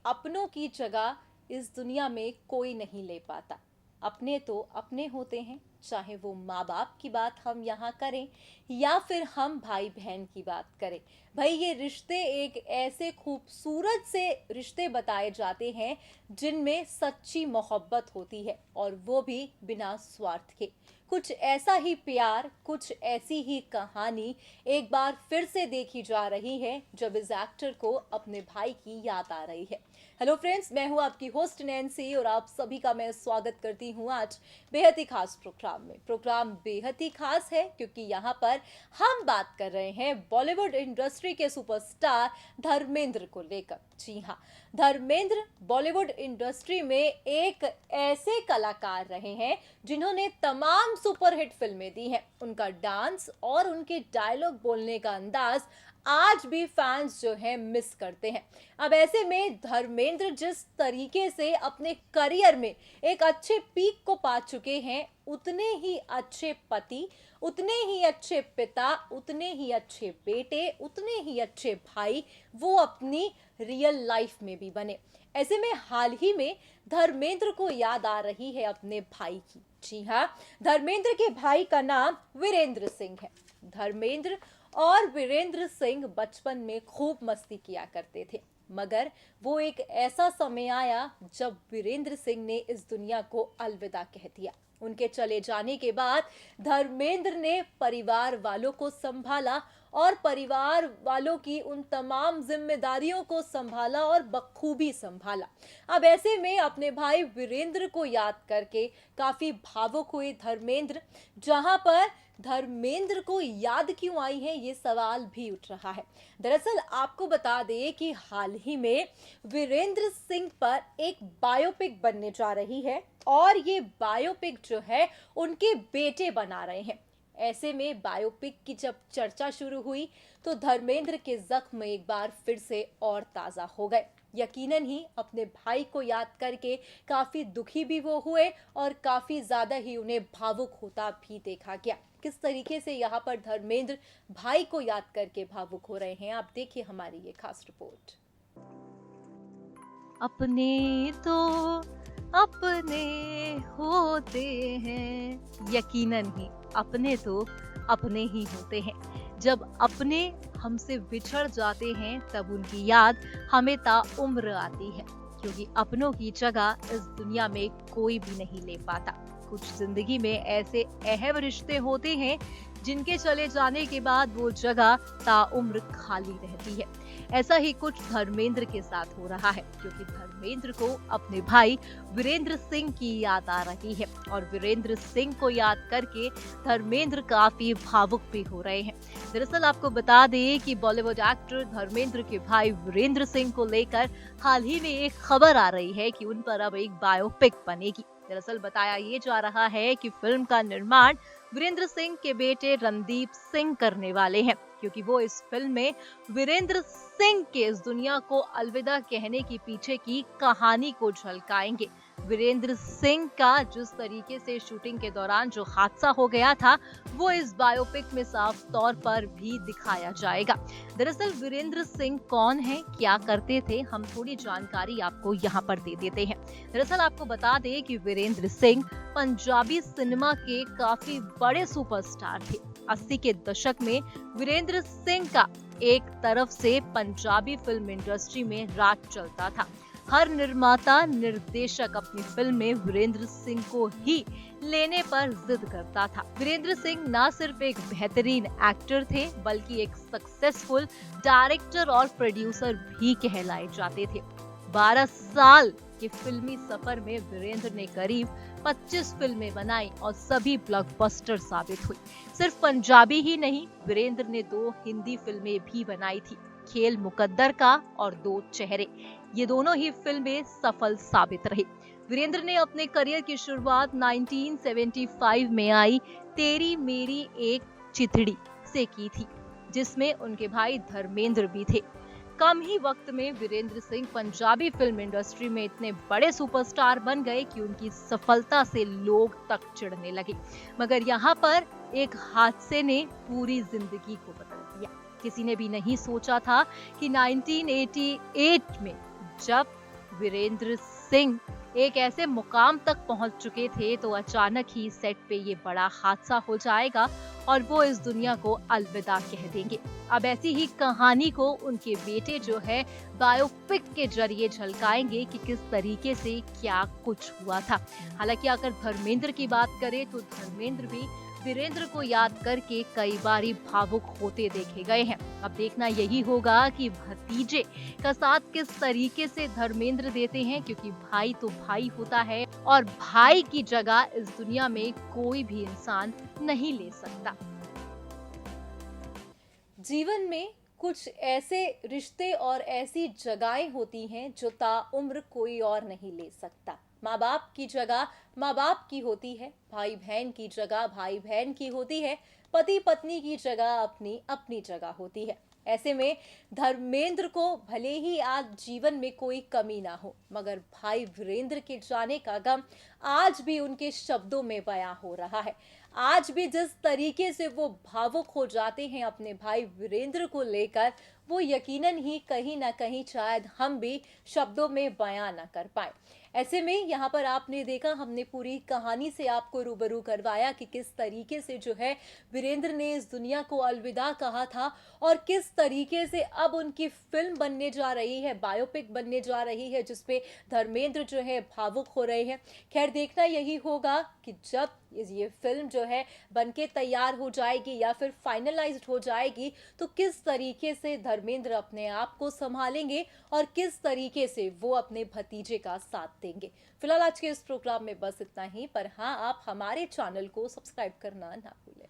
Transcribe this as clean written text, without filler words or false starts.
अपनों की जगह इस दुनिया में कोई नहीं ले पाता। अपने तो अपने होते हैं, चाहे वो माँ बाप की बात हम यहाँ करें या फिर हम भाई बहन की बात करें। भाई ये रिश्ते एक ऐसे खूबसूरत से रिश्ते बताए जाते हैं जिनमें सच्ची मोहब्बत होती है और वो भी बिना स्वार्थ के। कुछ ऐसा ही प्यार, कुछ ऐसी ही कहानी एक बार फिर से देखी जा रही है जब इस एक्टर को अपने भाई की याद आ रही है। हेलो फ्रेंड्स, मैं हूं आपकी होस्ट नैन्सी और आप सभी का मैं स्वागत करती हूं आज बेहद ही खास प्रोग्राम में। प्रोग्राम बेहद ही खास है क्योंकि यहाँ पर हम बात कर रहे हैं बॉलीवुड इंडस्ट्री के सुपरस्टार धर्मेंद्र को लेकर। जी हाँ, धर्मेंद्र बॉलीवुड इंडस्ट्री में एक ऐसे कलाकार रहे हैं जिन्होंने तमाम सुपरहिट फिल्में दी हैं। उनका डांस और उनके डायलॉग बोलने का अंदाज आज भी फैंस जो है मिस करते हैं। अब ऐसे में धर्मेंद्र जिस तरीके से अपने करियर में एक अच्छे पीक को पा चुके हैं, उतने ही अच्छे पति, उतने ही अच्छे पिता, उतने ही अच्छे बेटे, उतने ही अच्छे भाई वो अपनी रियल लाइफ में भी बने। ऐसे में हाल ही में धर्मेंद्र को याद आ रही है अपने भाई की। जी हाँ, धर्मेंद्र के भाई का नाम वीरेंद्र सिंह है। धर्मेंद्र और वीरेंद्र सिंह बचपन में खूब मस्ती किया करते थे, मगर वो एक ऐसा समय आया जब वीरेंद्र सिंह ने इस दुनिया को अलविदा कह दिया। उनके चले जाने के बाद धर्मेंद्र ने परिवार वालों को संभाला और परिवार वालों की उन तमाम जिम्मेदारियों को संभाला और बखूबी संभाला। अब ऐसे में अपने भाई वीरेंद्र को याद करके काफी भावुक हुए धर्मेंद्र। जहां पर धर्मेंद्र को याद क्यों आई है, ये सवाल भी उठ रहा है। दरअसल आपको बता दें कि हाल ही में वीरेंद्र सिंह पर एक बायोपिक बनने जा रही है और ये बायोपिक जो है उनके बेटे बना रहे हैं। ऐसे में बायोपिक की जब चर्चा शुरू हुई तो धर्मेंद्र के जख्म एक बार फिर से और ताजा हो गए। यकीनन ही अपने भाई को याद करके काफी दुखी भी वो हुए और काफी ज्यादा ही उन्हें भावुक होता भी देखा गया। किस तरीके से यहाँ पर धर्मेंद्र भाई को याद करके भावुक हो रहे हैं, आप देखिए हमारी ये खास रिपोर्ट। अपने तो अपने होते हैं, यकीनन ही अपने तो अपने ही होते हैं। जब अपने हमसे बिछड़ जाते हैं तब उनकी याद हमें ताउम्र आती है, क्योंकि अपनों की जगह इस दुनिया में कोई भी नहीं ले पाता। कुछ जिंदगी में ऐसे अहम रिश्ते होते हैं जिनके चले जाने के बाद वो जगह ताउम्र खाली रहती है। ऐसा ही कुछ धर्मेंद्र के साथ हो रहा है, क्योंकि धर्मेंद्र को अपने भाई वीरेंद्र सिंह की याद आ रही है और वीरेंद्र सिंह को याद करके धर्मेंद्र काफी भावुक भी हो रहे हैं। दरअसल आपको बता दें कि बॉलीवुड एक्टर धर्मेंद्र के भाई वीरेंद्र सिंह को लेकर हाल ही में एक खबर आ रही है कि उन पर अब एक बायोपिक बनेगी। दरअसल बताया ये जा रहा है कि फिल्म का निर्माण वीरेंद्र सिंह के बेटे रणदीप सिंह करने वाले हैं, क्योंकि वो इस फिल्म में वीरेंद्र सिंह के इस दुनिया को अलविदा कहने की पीछे की कहानी को झलकाएंगे। वीरेंद्र सिंह का जिस तरीके से शूटिंग के दौरान जो हादसा हो गया था, वो इस बायोपिक में साफ तौर पर भी दिखाया जाएगा। दरअसल वीरेंद्र सिंह कौन है, क्या करते थे, हम थोड़ी जानकारी आपको यहाँ पर दे देते हैं। दरअसल आपको बता दें कि वीरेंद्र सिंह पंजाबी सिनेमा के काफी बड़े सुपरस्टार थे। 80 के दशक में वीरेंद्र सिंह का एक तरफ से पंजाबी फिल्म इंडस्ट्री में राज चलता था। हर निर्माता निर्देशक अपनी फिल्म में वीरेंद्र सिंह को ही लेने पर जिद करता था। वीरेंद्र सिंह न सिर्फ एक बेहतरीन एक्टर थे, बल्कि एक सक्सेसफुल डायरेक्टर और प्रोड्यूसर भी कहलाए जाते थे। 12 साल के फिल्मी सफर में वीरेंद्र ने करीब 25 फिल्में बनाई और सभी ब्लॉकबस्टर साबित हुई। सिर्फ पंजाबी ही नहीं, वीरेंद्र ने 2 हिंदी फिल्में भी बनाई थी, खेल मुकद्दर का और 2 चेहरे। ये दोनों ही फिल्में सफल साबित रही। वीरेंद्र ने अपने करियर की शुरुआत 1975 में आई तेरी मेरी एक चिथड़ी से की थी, जिसमें उनके भाई धर्मेंद्र भी थे। कम ही वक्त में वीरेंद्र सिंह पंजाबी फिल्म इंडस्ट्री में इतने बड़े सुपरस्टार बन गए कि उनकी सफलता से लोग तक चिढ़ने लगे। मगर यहाँ पर एक हादसे ने पूरी जिंदगी को बदल दिया। किसी ने भी नहीं सोचा था कि 1988 में जब वीरेंद्र सिंह एक ऐसे मुकाम तक पहुंच चुके थे तो अचानक ही सेट पे ये बड़ा हादसा हो जाएगा और वो इस दुनिया को अलविदा कह देंगे। अब ऐसी ही कहानी को उनके बेटे जो है बायोपिक के जरिए झलकाएंगे कि किस तरीके से क्या कुछ हुआ था। हालांकि अगर धर्मेंद्र की बात करें तो धर्मेंद्र भी वीरेंद्र को याद करके कई बार भावुक होते देखे गए हैं। अब देखना यही होगा कि भतीजे का साथ किस तरीके से धर्मेंद्र देते हैं, क्योंकि भाई तो भाई होता है और भाई की जगह इस दुनिया में कोई भी इंसान नहीं ले सकता। जीवन में कुछ ऐसे रिश्ते और ऐसी जगहें होती हैं जो ताउम्र कोई और नहीं ले सकता। माँ बाप की जगह माँ बाप की होती है, भाई बहन की जगह भाई बहन की होती है, पति पत्नी की जगह अपनी अपनी जगह होती है। ऐसे में धर्मेंद्र को भले ही आज जीवन में कोई कमी ना हो, मगर भाई वीरेंद्र के जाने का गम आज भी उनके शब्दों में बयां हो रहा है। आज भी जिस तरीके से वो भावुक हो जाते हैं अपने भाई वीरेंद्र को लेकर, वो यकीनन ही कहीं ना कहीं शायद हम भी शब्दों में बयां ना कर पाए। ऐसे में यहाँ पर आपने देखा, हमने पूरी कहानी से आपको रूबरू करवाया कि किस तरीके से जो है वीरेंद्र ने इस दुनिया को अलविदा कहा था और किस तरीके से अब उनकी फिल्म बनने जा रही है, बायोपिक बनने जा रही है, जिसपे धर्मेंद्र जो है भावुक हो रहे हैं। खैर देखना यही होगा कि जब ये फिल्म जो है बनके तैयार हो जाएगी या फिर फाइनलाइज्ड हो जाएगी तो किस तरीके से धर्मेंद्र अपने आप को संभालेंगे और किस तरीके से वो अपने भतीजे का साथ देंगे। फिलहाल आज के इस प्रोग्राम में बस इतना ही, पर हाँ, आप हमारे चैनल को सब्सक्राइब करना ना भूलें।